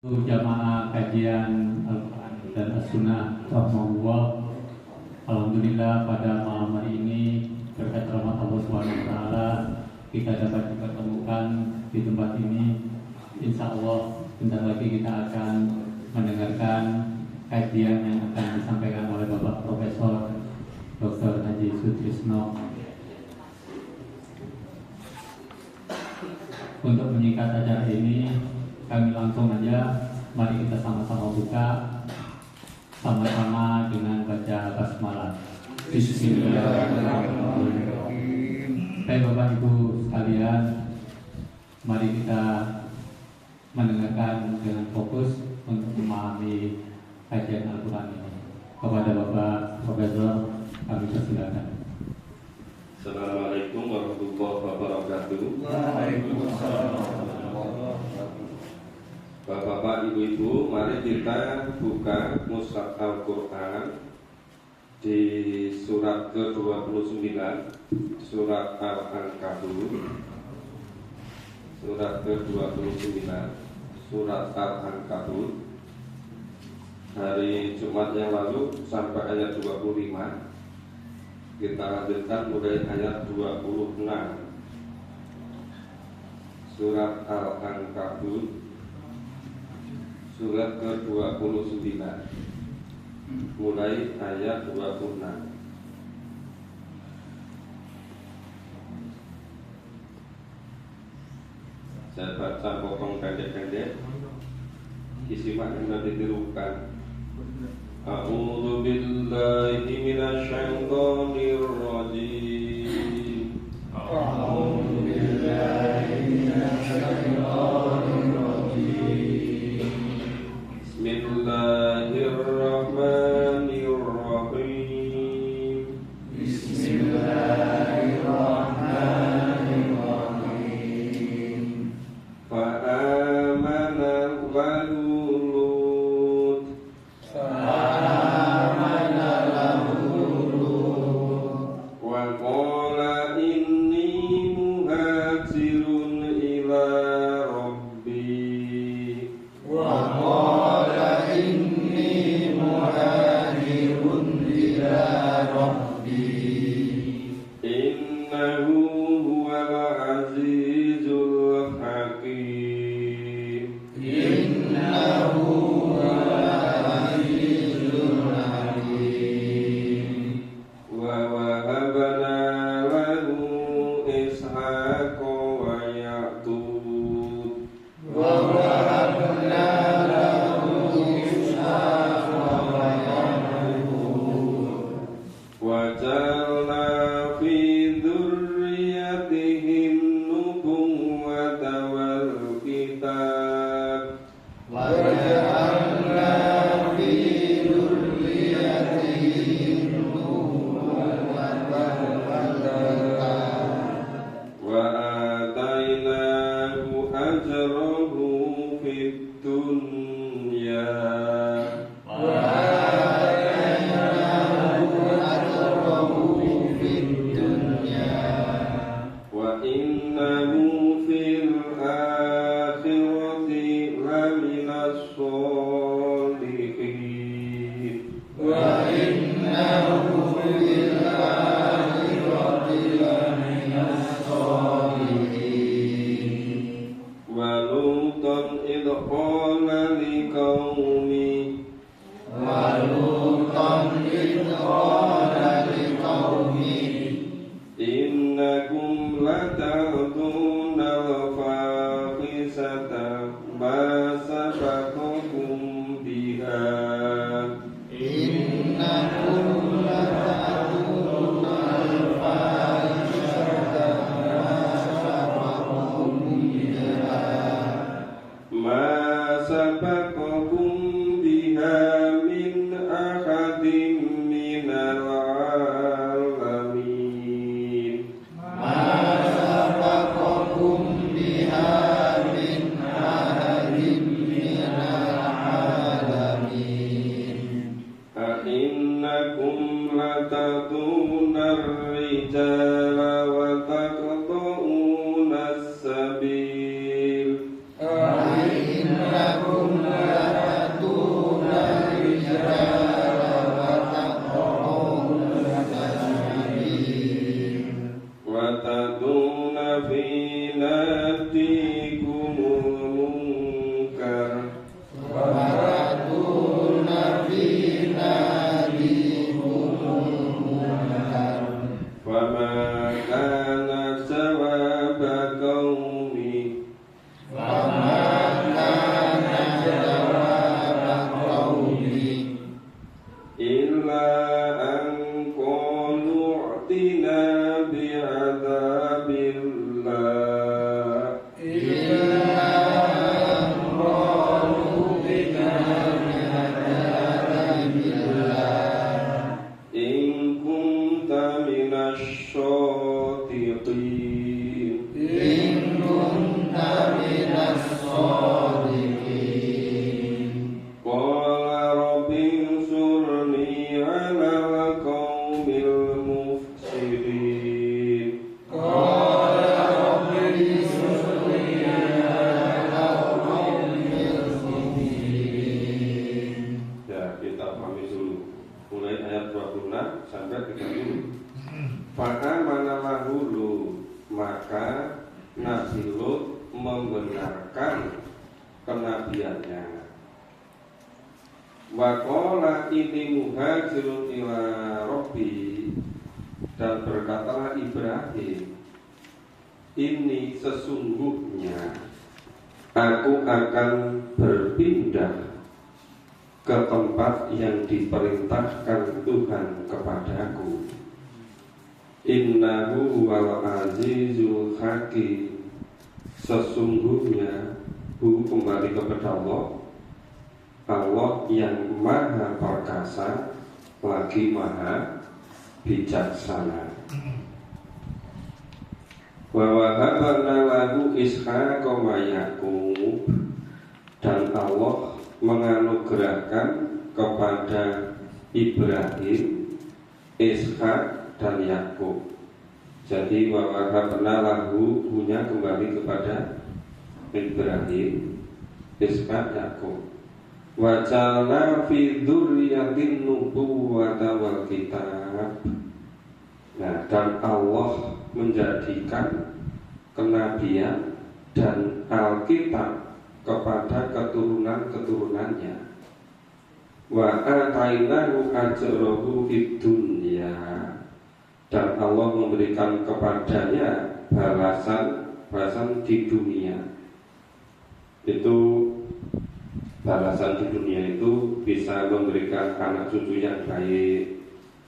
Jamaah kajian Al-Quran dan As-Sunnah Rahmatullah. Alhamdulillah pada malam hari ini berkat rahmat Allah SWT kita dapat dipertemukan di tempat ini. Insya Allah bentar lagi kita akan mendengarkan kajian yang akan disampaikan oleh Bapak Profesor Dr. Haji Sutrisno. Untuk menyingkat acara ini, kami langsung aja, mari kita sama-sama buka sama-sama dengan baca basmalah. Bismillahirrahmanirrahim. Baik Bapak Ibu sekalian, mari kita mendengarkan dengan fokus untuk memahami kajian Al-Quran ini. Kepada Bapak Profesor, kami persilakan. Assalamualaikum warahmatullahi wabarakatuh. Waalaikumsalam. Bapak-bapak, ibu-ibu, mari kita buka Mushaf Al-Quran di surat ke-29, surat Al-Ankabut. Surat ke-29, surat Al-Ankabut. Hari Jumat yang lalu sampai ayat 25. Kita lanjutkan mulai ayat 26. Surat Al-Ankabut, surat ke-29, mulai ayat 26. Saya baca potong pendek-pendek, isi makna ditirukan. A'udzu billahi minasyaitonir rajim. A'udzu billahi minasyaitonir rajim. Bismillahirrahmanirrahim. Bismillahirrahmanirrahim. Fa'amana lahu Lut. Fa'amana lahu Lut. Wa qala inni muhajirun ila rabbi. Wa qala inni muhajirun ila rabbi. Innahu huwal azizul hakim. Innahu huwal azizul hakim. Wa wahabna lahu Ishaqa wa Ya'qub. Wa wahabna lahu Ishaqa wa Ya'qub. Wa ja'alna fi dzurriyyatihi an-nubuwwata wal kitab. Wa ja'alna fi dzurriyyatihi nubuwwatan wal kitab. Wa atainahu ajrahu fid dunya. Wa atainahu ajrahu fid dunya. Wa innahu fil akhirati laminas sholihin. Wa innahu fil akhirati laminas sholihin. Wa lutan idh qala liqaumi. Wa lutan idh qala liqaumihi. Innakum lata'tuna al-fahisata ma sabaqakum biha. Innakum lata'tuna al-fahishata ma sabaqakum biha. Ma sabaqakum biha min ahadin minal alamin. Ma sabaqakum biha min ahadin minal alamin. A'innakum lata'tuna ar-rijala wa taqta'una as-sabil. Innakum kepadanya. Wa qala inni muhajirun ila rabbi, dan berkatalah Ibrahim, ini sesungguhnya aku akan berpindah ke tempat yang diperintahkan Tuhan kepadaku. Innahu wal azizul hakim, sesungguhnya kembali kepada Allah, Allah yang maha perkasa lagi maha bijaksana. Wa wahabna lahu Ishaq wa Yaqub, dan Allah menganugerahkan kepada Ibrahim Ishaq dan Yakub. Jadi wa wahabna lahu punya kembali kepada Ibrahim Ishaq Yakub. Wa ja'alna fi dzurriyyatin nubuwwata wal kitab. Nah, dan Allah menjadikan kenabian dan Alkitab kepada keturunan-keturunannya. Wa atainahu ajrahu fid dunya, dan Allah memberikan kepadanya balasan di dunia. Itu balasan di dunia itu bisa memberikan anak cucu yang baik,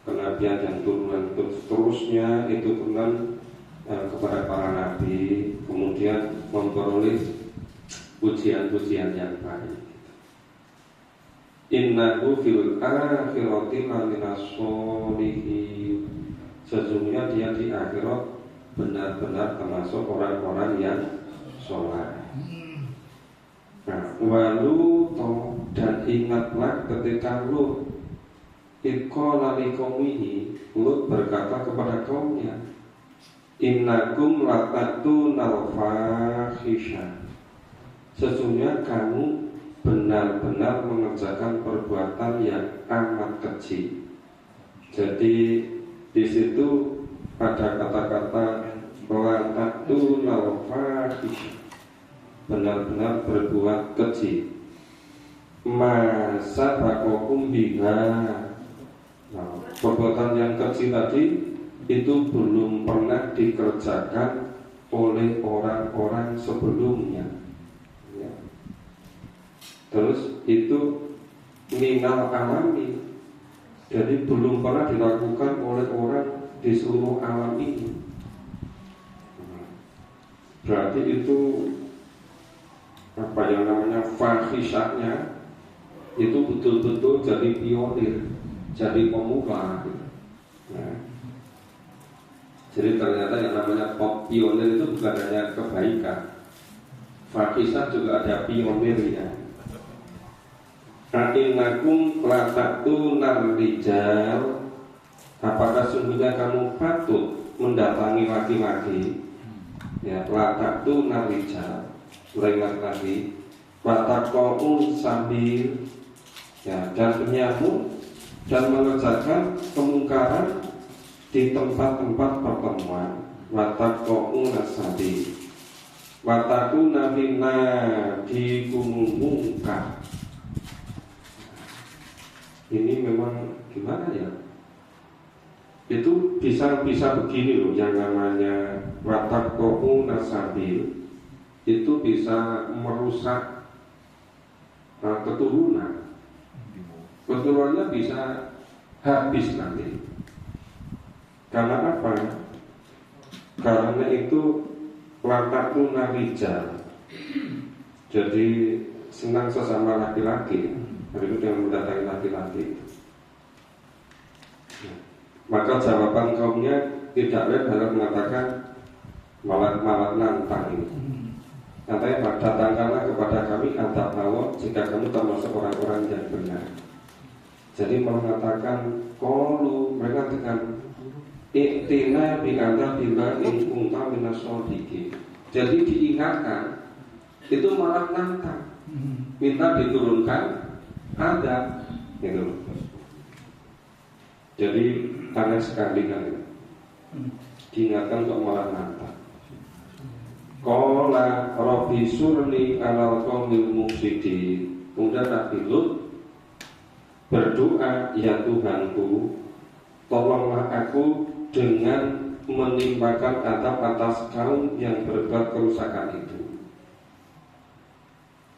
kenabian yang turunan seterusnya itu turunan kepada para nabi, kemudian memperoleh pujian-pujian yang baik. Innahu fil akhirati laminas sholihin, sesungguhnya dia di akhirat benar-benar termasuk orang-orang yang soleh. Nah, walu dan ingatlah ketika Lut iqala liqaumihi, Lut berkata kepada kaumnya, innakum latatuna fahisha, sesungguhnya kamu benar-benar mengerjakan perbuatan yang amat keji. Jadi di situ ada kata-kata latatuna fahisha, benar-benar berbuat keji. Masa bakokum biha, nah, perbuatan yang keji tadi itu belum pernah dikerjakan oleh orang-orang sebelumnya ya. Terus itu minal alami, jadi belum pernah dilakukan oleh orang di seluruh alam ini. Berarti itu apa yang namanya fahisahnya itu betul-betul jadi pionir, jadi pemula. Nah, jadi ternyata yang namanya pionir itu bukan hanya kebaikan, fahisah juga ada pionirnya. Innakum latatuna rijal, apakah sungguhnya kamu patut mendatangi laki-laki? Ya, latatuna rijal, ulangi lagi, watakon sambil ya, dan penyamun dan mengerjakan kemungkaran di tempat-tempat pertemuan. Watakon sambil watakuna minna di kumumungkar. Ini memang gimana ya? Itu bisa begini loh, yang namanya watakon sambil itu bisa merusak keturunannya bisa habis nanti. Karena apa? Karena itu latakuna rijal, jadi senang sesama laki-laki, itu dengan mendatangi laki-laki. Maka jawaban kaumnya tidak lain adalah mengatakan malat nantang ini. Katanya, datangkanlah kepada kami adab Allah jika kamu termasuk orang-orang yang benar. Jadi mengatakan qalu, mereka katakan iktina bi'adab billah in kunta minas shodiqin. Jadi diingatkan itu malah nantang, minta diturunkan adab gitu. Jadi aneh sekali kan, diingatkan kok malah nantang. Qala rabbi surni alal qaumil mufsidin, Kemudian Nabi Lut berdoa, ya Tuhanku, tolonglah aku dengan menimpakan atap atas kaum yang berbuat kerusakan itu.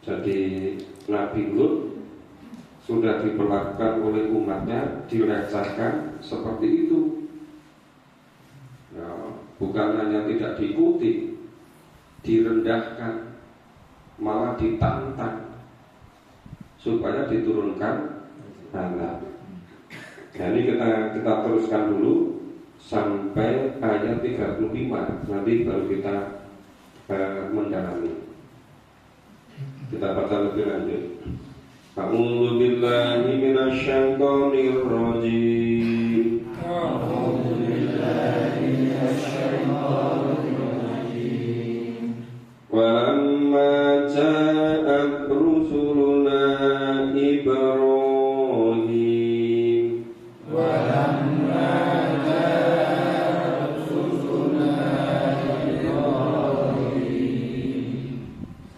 Jadi Nabi Lut sudah diperlakukan oleh umatnya, dilecehkan seperti itu. Ya, bukan hanya tidak diikuti, direndahkan, malah ditantang supaya diturunkan azab. Nah, ini kita teruskan dulu sampai ayat 35. Nanti baru kita mendalami. Kita baca lebih lanjut. A'udzu billahi minasyaitonir rajim. A'udzu billahi minasyaitonir rajim. Walamma ja'at rusuluna Ibrahim. Walamma ja'at rusuluna Ibrahim.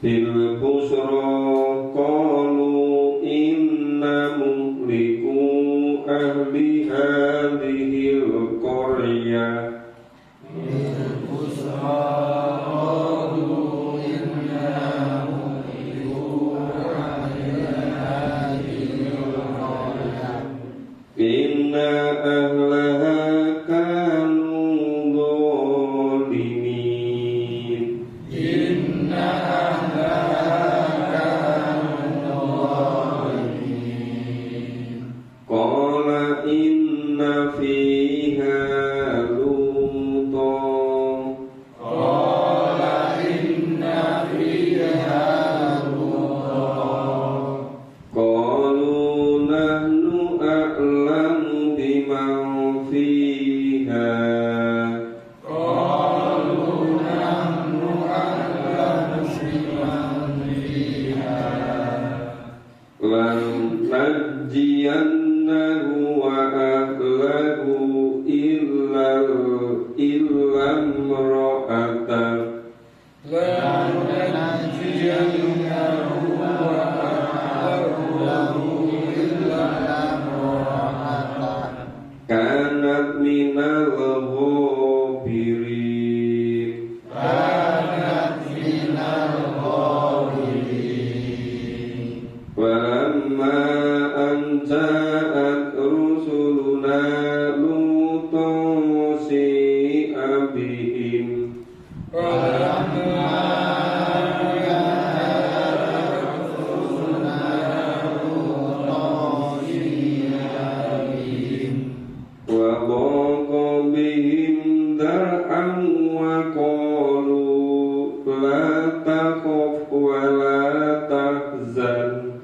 Bil busra qalu inna muhliku ahli hadhil qaryah. Inna ahlaha kanu dhalimin. Inna ahlaha kanu dhalimin. Qala inna fiha lutan. Qala inna fiha lutan. Qalu nahnu a'lamu biman fiha. Qalu nahnu a'lamu biman fiha. Lan najjiyannahu wa ahlahu illa imra'atan. La najziyannahu wa ahlahu illa imra'atan. Kanat minal ghabirin. Kanat minal ghabirin. Walamma an ja'at rusuluna lutan si'a bihim. Walamma Wa dhaqa bihim dar'an wa qalu la takhaf wa la tahzan.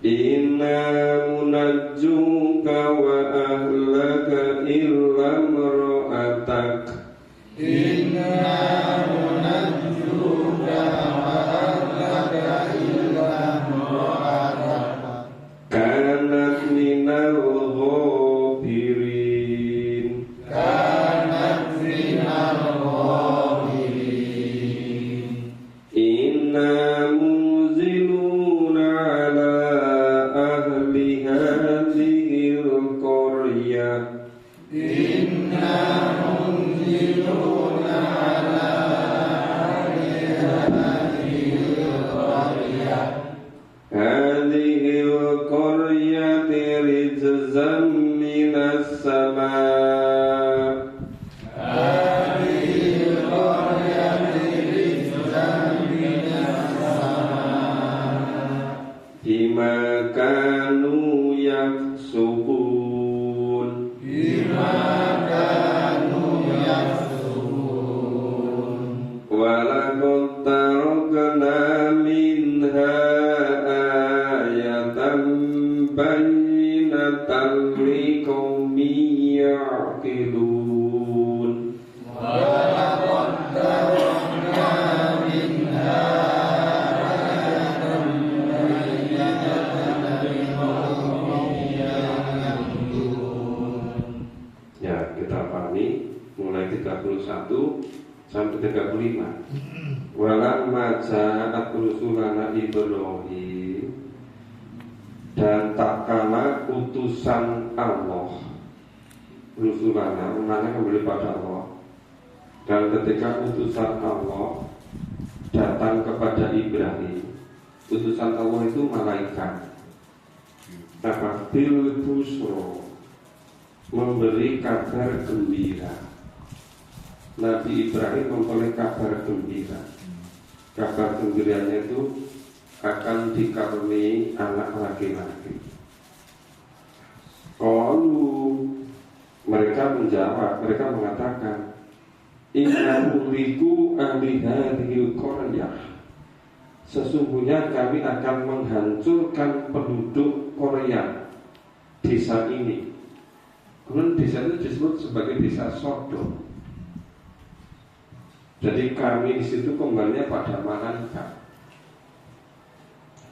Inna munajjuka wa ahlaka illa imra'atak. Inna munajjuka wa ahlaka illa imra'atak. Kanat minal ghabirin. Kanat minal ghabirin. Inna munziluna ala ahli hadhil qaryah. Inna munziluna ala ahli hadhil qaryah. Hadhil qaryati rijzan minas sama'. Hadhil qaryati rizqan minas sama'. Bima kanu yaksubun. Bima kanu yaksubun. Walaqad tarakna minha ayatan bayyinatan liqaumin ya'qilun. Walaqad tarakna minha ayatan bayyinatan liqaumin ya'qilun. kita pahami mulai 31 sampai 35. Walamma ja'at rusulana Ibrahim, dan tak kala utusan Allah, rusulana maknanya kembali pada Allah, dan ketika utusan Allah datang kepada Ibrahim, utusan Allah itu malaikat, bil busro, memberi kabar gembira. Nabi Ibrahim memperoleh kabar gembira. Kabar gembiranya itu akan dikaruniai anak laki-laki. Qalu, mereka menjawab, mereka mengatakan, inna muhliku ahli hadhil qaryah, sesungguhnya kami akan menghancurkan penduduk Korea, desa ini. Kemudian desa itu disebut sebagai desa Sodom. Jadi kami di situ kembalinya pada malaikat.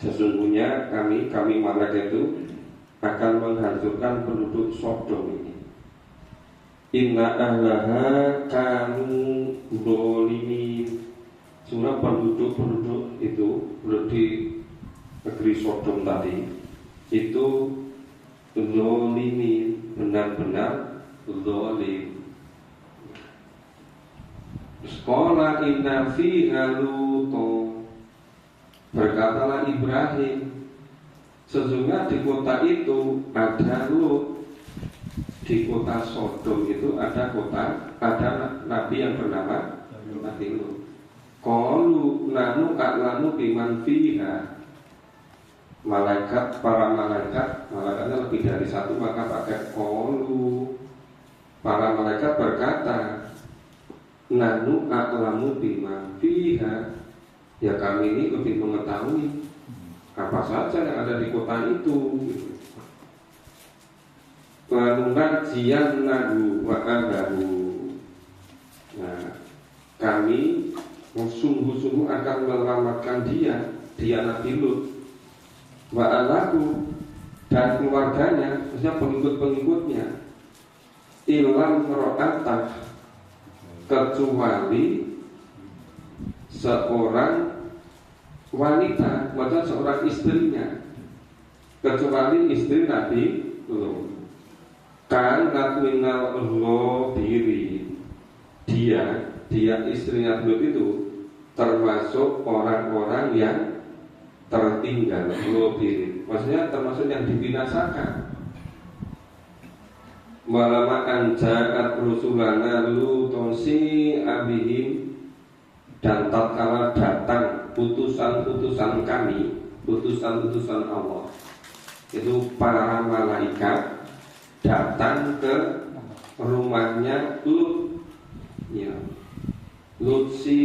Sesungguhnya kami malaikat itu akan menghancurkan penduduk Sodom ini. Inna ahlaha kanu zalimin. Sebenarnya penduduk itu di negeri Sodom tadi itu zalimin, benar-benar zalim. Sekolah inna fiha Luto, berkatalah Ibrahim, sesungguhnya di kota itu ada Lut. Di kota Sodom itu ada nabi yang bernama Nabi Lut. Qalu nahnu a'lamu biman fiha. Malaikatnya lebih dari satu, maka pakai qalu. Para malaikat berkata, nahnu a'lamu biman fiha, ya kami ini lebih mengetahui apa saja yang ada di kota itu. Wanunajiyannahu wa ahlahu. Nah, kami sungguh-sungguh akan menyelamatkan dia Nabi Lut, wa ahlahu, dan keluarganya, maksudnya pengikut-pengikutnya, ilam ro'atah, kecuali seorang wanita, maksudnya seorang istrinya, kecuali istri Nabi Lut. Kanat minal diri, dia istrinya Lut itu termasuk orang-orang yang tertinggal, diri, maksudnya termasuk yang dibinasakan. Walama anja'at rusulana lutosi abihim, dan tatkala datang utusan-utusan kami, utusan-utusan Allah, itu para malaikat datang ke rumahnya Lut, ya. Lut si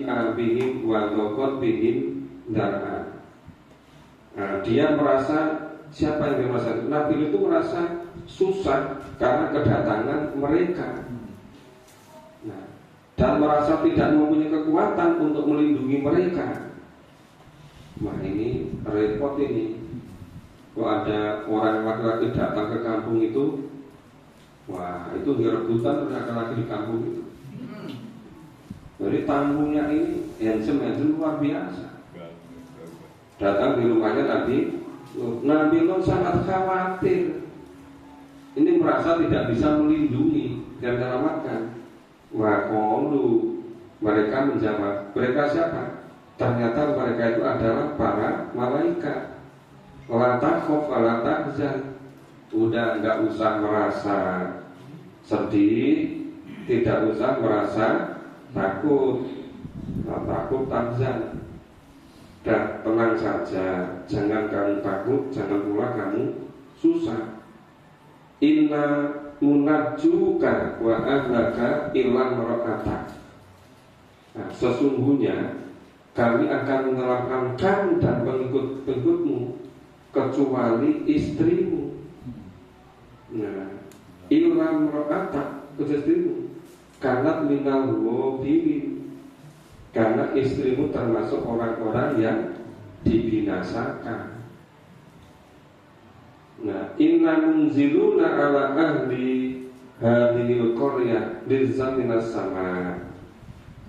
abihim wa lokot bihim darah. Nah, dia merasa, siapa yang dia merasa? Nabi Lut itu merasa susah karena kedatangan mereka. Nah, dan merasa tidak mempunyai kekuatan untuk melindungi mereka. Wah, ini repot ini. Kalau ada orang laki-laki datang ke kampung itu, wah, itu rebutan laki-laki di kampung itu. Jadi tamunya ini handsome luar biasa. Datang di rumahnya Nabi Lut sangat khawatir. Ini merasa tidak bisa melindungi dan menyelamatkan. Wah, qalu, mereka menjawab, mereka siapa? Ternyata mereka itu adalah para malaikat. La takhaf wa la tahzan. Udah enggak usah merasa sedih, tidak usah merasa takut. La takut tahzan. Dan tenang saja, jangan kamu takut, jangan pula kamu susah. Inna munajjuka wa ahlaka illa mar'atak. Nah, sesungguhnya kami akan menyelamatkan kamu dan pengikut-pengikutmu kecuali istrimu. Nah, ilham ro'atak, istrimu, karena minal diri, karena istrimu termasuk orang-orang yang dibinasakan. Nah, inna munziluna ala ahli hadhil qaryah rizqan minas sama.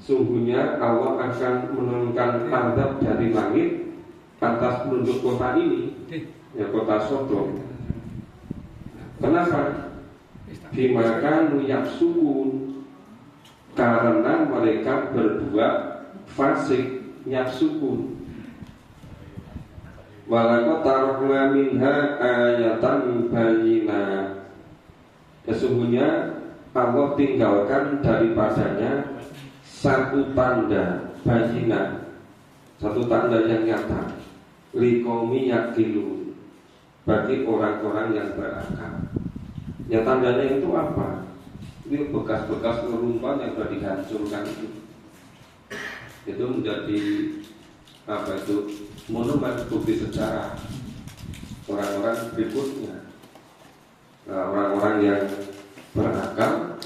Sungguhnya Allah akan menurunkan azab dari langit atas penduduk kota ini, ya kota Sodom. Kenapa? Dimakan yafsukun, karena mereka berbuat fasik, yafsukun. Walaqad tarakna minha ayatan bayyinah. Sesungguhnya Allah tinggalkan daripadanya satu tanda bayyinah, satu tanda yang nyata, liqaumi yaqilun, bagi orang-orang yang berakal. Ya tandanya itu apa? Ini bekas-bekas reruntuhan yang sudah dihancurkan itu menjadi apa itu monumen bukti sejarah orang-orang berikutnya. Nah, orang-orang yang berakal,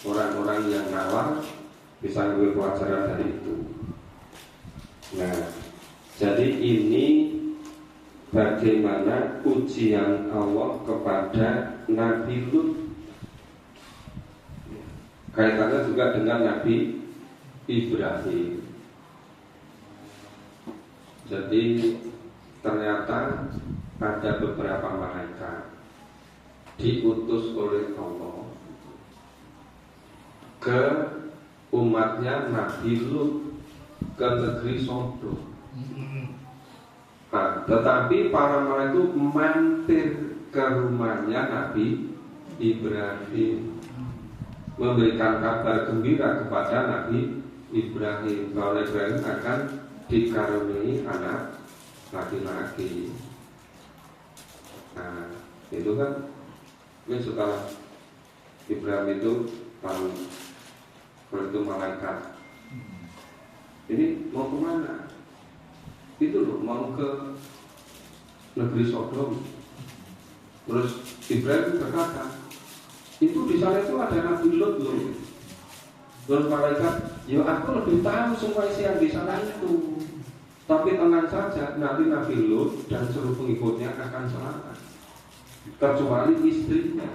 orang-orang yang nalar bisa mengambil pelajaran dari itu. Nah, jadi ini bagaimana ujian Allah kepada Nabi Lut, kaitannya juga dengan Nabi Ibrahim. Jadi ternyata ada beberapa malaikat diutus oleh Allah ke umatnya Nabi Lut, ke negeri Sodom. Nah, tetapi para malaikat itu mampir ke rumahnya Nabi Ibrahim, memberikan kabar gembira kepada Nabi Ibrahim bahwa Ibrahim akan dikaruniai anak laki-laki. Nah, itu kan setelah Ibrahim itu tahu kalau itu malaikat, ini mau kemana? Itu loh, mau ke negeri Sodom. Terus Ibrahim berkata, itu di sana itu ada Nabi Lut loh. Terus malaikat, ya aku lebih tahu semua isi yang di sana itu. Tapi tenang saja, nanti Nabi Lut dan seluruh pengikutnya akan selamat, kecuali istrinya.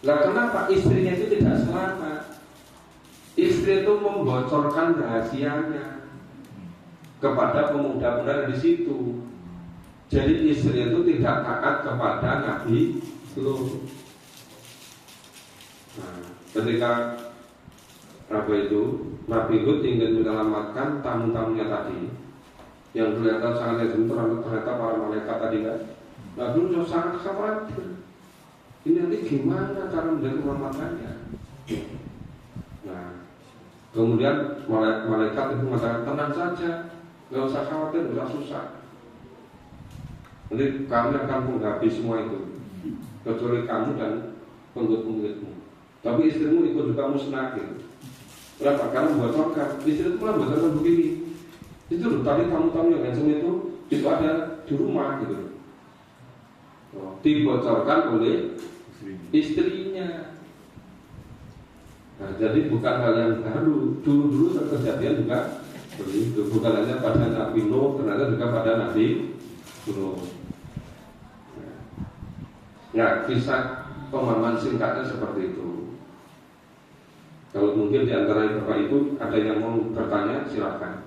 Nah, kenapa istrinya itu tidak selamat? Istri itu membocorkan rahasianya kepada pemuda-pemuda di situ. Jadi istri itu tidak taat kepada Nabi Lut. Nah, ketika apa itu Nabi Lut ingin menyelamatkan tamu-tamunya tadi, yang kelihatan sangat lejem, ternyata para malaikat tadi kan. Nabi Lut sangat khawatir. Ini nanti gimana cara menyelamatkannya? Nah, kemudian malaikat itu mengatakan, tenang saja, nggak usah khawatir, nggak usah susah. Nanti kami akan menghabis semua itu, kecuali kamu dan pengikut-pengikutmu. Tapi istrimu ikut juga musnah gitu. Kenapa? Karena membocorkan. Istri itu malah membocorkan begini. Itu loh, tadi tamu-tamu yang handsome itu ada di rumah gitu. Dibocorkan oleh istrinya. Nah, jadi bukan hal yang baru. Dulu-dulu kejadian juga begitu. Bukan hanya pada Nabi Nuh, ternyata juga pada Nabi Nuh. Ya, kisah pemahaman singkatnya seperti itu. Kalau mungkin di antara Bapak Ibu ada yang mau bertanya, silakan.